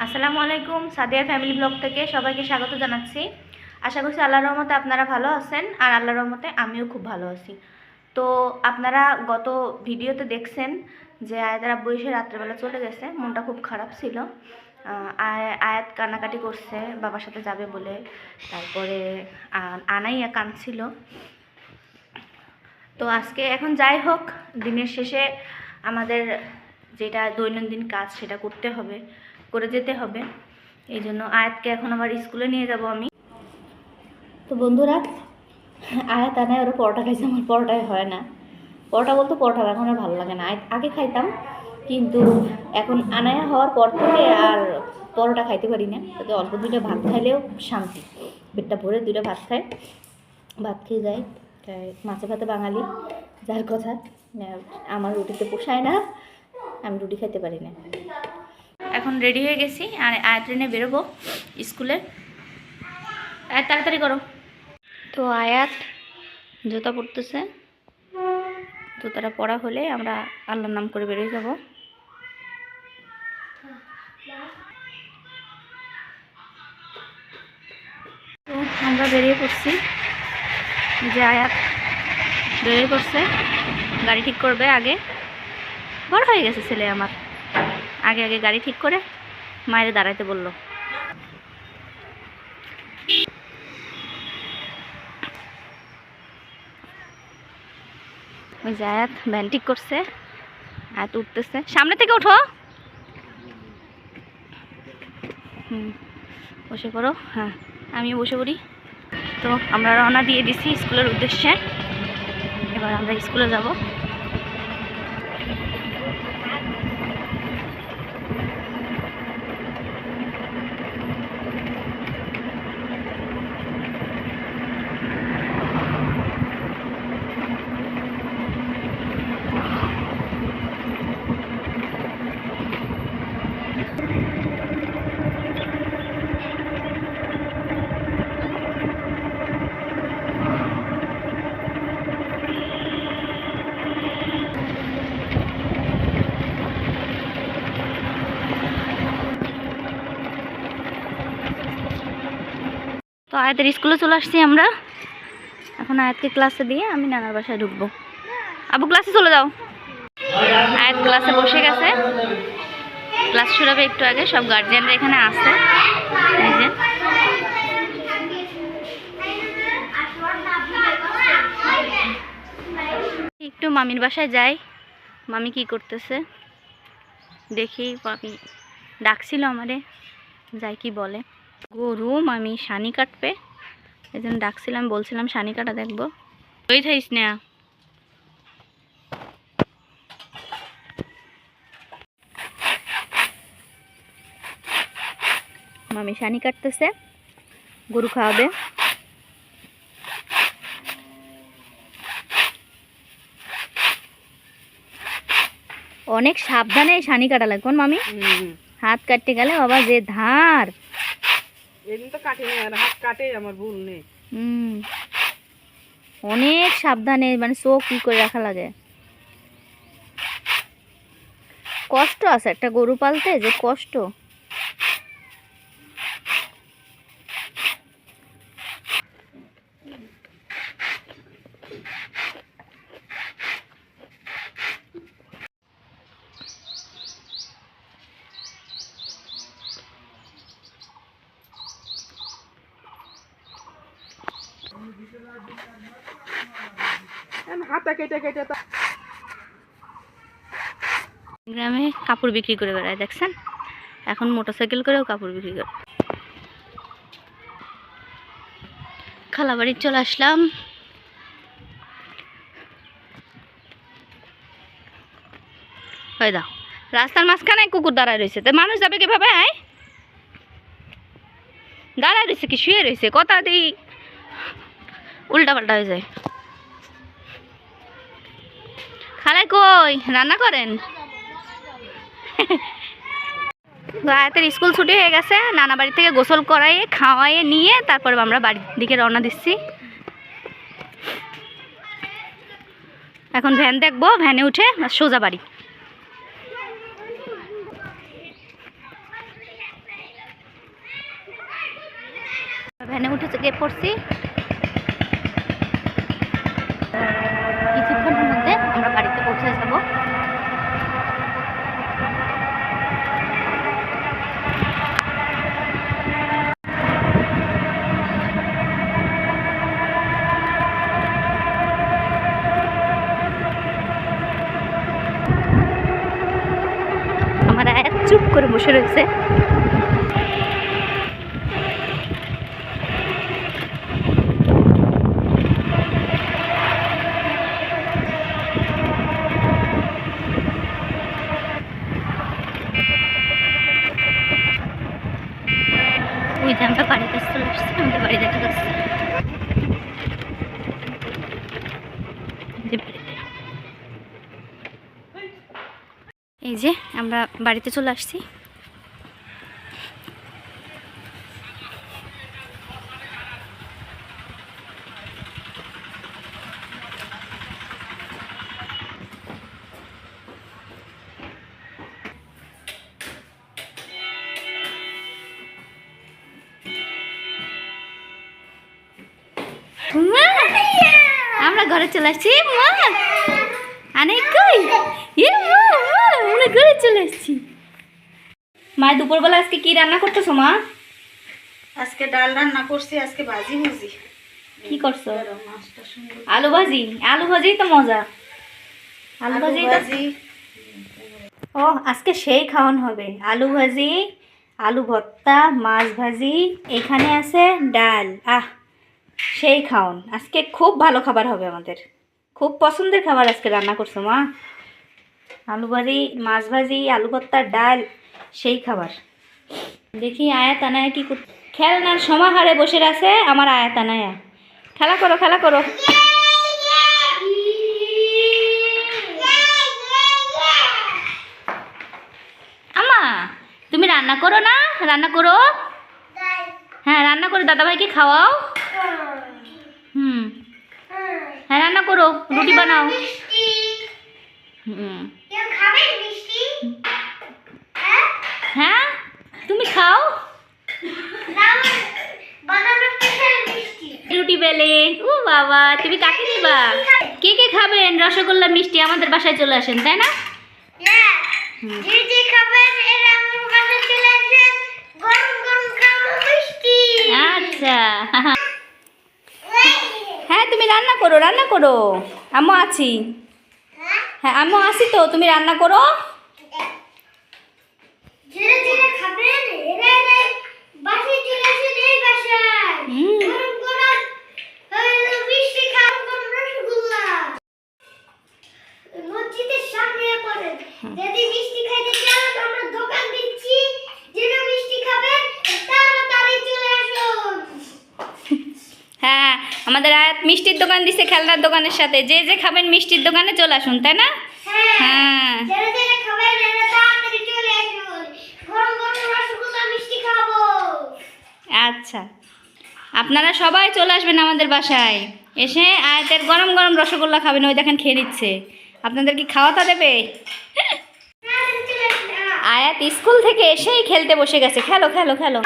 আসসালামু আলাইকুম, Sadia family blog থেকে সবাইকে স্বাগত জানাচ্ছি। আশা করছি আল্লাহর রহমতে আপনারা ভালো আছেন, আর আল্লাহর রহমতে আমিও খুব ভালো আছি। তো আপনারা গত ভিডিওতে দেখছেন যে আয়াতের আব্বু এসে রাত্রেবেলা চলে গেছে, মনটা খুব খারাপ ছিল। আয়াত কান্নাকাটি করছে বাবার সাথে যাবে বলে, তারপরে আনাইয়া কাঁদছিল। তো আজকে এখন যাই হোক, দিনের শেষে আমাদের যেটা দৈনন্দিন কাজ সেটা করতে হবে, করে যেতে হবে। এই জন্য আয়াতকে এখন আবার স্কুলে নিয়ে যাব আমি। তো বন্ধুরা, আয়াত আনায় ওরা পরোটা খাইছে, আমার পরোটাই হয় না। পরোটা বলতে পরোটা এখন আর ভালো লাগে না। আগে খাইতাম, কিন্তু এখন আনায়া হওয়ার পর থেকে আর পরোটা খাইতে পারি না। তাতে অল্প দুইটা ভাত খাইলেও শান্তি, পেটটা ভরে দুইটা ভাত খায়, ভাত খেয়ে যায়। মাছে ভাতে বাঙালি, যার কথা। আমার রুটিতে পোষায় না, আমি রুটি খেতে পারি না। এখন রেডি হয়ে গেছি, আর আয়াত ট্রেনে বেরোবো স্কুলে। আয়াত তাড়াতাড়ি করো। তো আয়াত জুতা পরতেছে, জুতাটা পরা হলে আমরা আল্লাহর নাম করে বেরিয়ে যাব। তো আমরা বেরিয়ে পড়ছি, যে আয়াত বেরিয়ে পড়ছে, গাড়ি ঠিক করবে। আগে বড় হয়ে গেছে ছেলে আমার, আগে আগে গাড়ি ঠিক করে মায়ের দাঁড়াইতে বললো। ওই যে আয়াত ভ্যান ঠিক করছে, আয়াত উঠতেছে। সামনে থেকে ওঠো, বসে পড়ো। হ্যাঁ, আমিও বসে পড়ি। তো আমরা রওনা দিয়ে দিছি স্কুলের উদ্দেশ্যে। এবার আমরা স্কুলে যাব। তো আয়াতের স্কুলে চলে আসছি আমরা। এখন আয়াতকে ক্লাসে দিয়ে আমি নানার বাসায় ঢুকবো। আবু ক্লাসে চলে যাও। আয়াত ক্লাসে বসে গেছে, ক্লাস শুরু হবে একটু আগে। সব গার্জিয়ানরা এখানে আসছে। এই যে একটু মামির বাসায় যাই, মামি কি করতেছে দেখি। মামি ডাকছিল আমারে, যাই কি বলে। গরু মামি সানি কাটবে, এই জন্য ডাকছিলাম, বলছিলাম সানি কাটা দেখবো। ওই থাইস না, মামি সানি কাটতেছে, গরু খাওয়াবে। অনেক সাবধানে সানি কাটা লাগে কোন মামি, হাত কাটতে গেলে বাবা যে ধার। অনেক সাবধানে, মানে চোখ কি করে রাখা লাগে। কষ্ট আছে একটা গরু পালতে, যে কষ্ট। গ্রামে কাপড় বিক্রি করে বেড়ায়, দেখছেন? এখন মোটরসাইকেল করেও কাপড় বিক্রি করে। খালাবাড়ি চলে আসলাম। ওই দাও, রাস্তার মাঝখানে কুকুর দাঁড়ায় রয়েছে, তো মানুষ যাবে কিভাবে? দাঁড়ায় রয়েছে কি শুয়ে রয়েছে? কথা দিই উল্টা পাল্টা হয়ে যায়। খালাই কই রান্না করেন? আয়াতের স্কুল ছুটি হয়ে গেছে, নানা বাড়ি থেকে গোসল করাইয়ে খাওয়াইয়ে নিয়ে তারপর আমরা বাড়ির দিকে রওনা দিচ্ছি। এখন ভ্যান দেখবো, ভ্যানে উঠে সোজা বাড়ি। ভ্যানে উঠে গিয়ে পড়ছি। কিছুক্ষণের মধ্যে আমরা বাড়িতে পৌঁছে যাব। আমার আয়াত চুপ করে বসে রয়েছে। ওই যে আমরা বাড়ির কাছে চলে আসছি, আমাদের বাড়ি দেখা যাচ্ছে। এই যে আমরা বাড়িতে চলে আসছি। আমরা ঘরে চলে আসছি। আমরা ঘরে চলে আসছি। মা দুপুরবেলা আজকে কি রান্না করতেছো মা? আজকে ডাল রান্না করছি, আজকে ভাজি ভুজি। কি করছো? আলু ভাজি। আলু ভাজি তো মজা। আলু ভাজি। ও আজকে সেই খাওয়ান হবে। আলু ভাজি, আলু ভর্তা, মাছ ভাজি, এখানে আছে ডাল। সেই খাওন। আজকে খুব ভালো খাবার হবে আমাদের। খুব পছন্দের খাবার আজকে রান্না করছো মা। আলু ভাজি, মাছ ভাজি, আলু ভর্তা, ডাল, সেই খাবার। দেখি আয়াত আনায়া কি করতে। খেলনার সমাহারে বসে আছে আমার আয়াত আনায়া। খেলা করো, খেলা করো। আমা তুমি রান্না করো না? রান্না করো। হ্যাঁ রান্না করে দাদাভাইকে খাওয়াও। হ্যাঁ রান্না করো, রুটি বানাও। হ্যাঁ তুমি খাও। রুটি বেলে। ও বাবা, তুমি কাকে দিবা? কে কে খাবেন রসগোল্লা মিষ্টি? আমাদের বাসায় চলে আসেন, তাই না? আচ্ছা হ্যাঁ তুমি রান্না করো, রান্না করো। আম্মু আছি। হ্যাঁ আম্মু আছি তো, তুমি রান্না করো। হ্যাঁ আমাদের আয়াত মিষ্টির দোকান দিছে খেলনার দোকানের সাথে। যে যে খাবেন মিষ্টির দোকানে চলে আসুন, তাই না? হ্যাঁ আচ্ছা আপনারা সবাই চলে আসবেন আমাদের বাসায়। এসে আয়াতের গরম গরম রসগোল্লা খাবেন। ওই দেখেন খেয়ে নিচ্ছে। আপনাদের কি খাওয়াটা দেবে? আয়াত স্কুল থেকে এসেই খেলতে বসে গেছে। খেলো খেলো খেলো।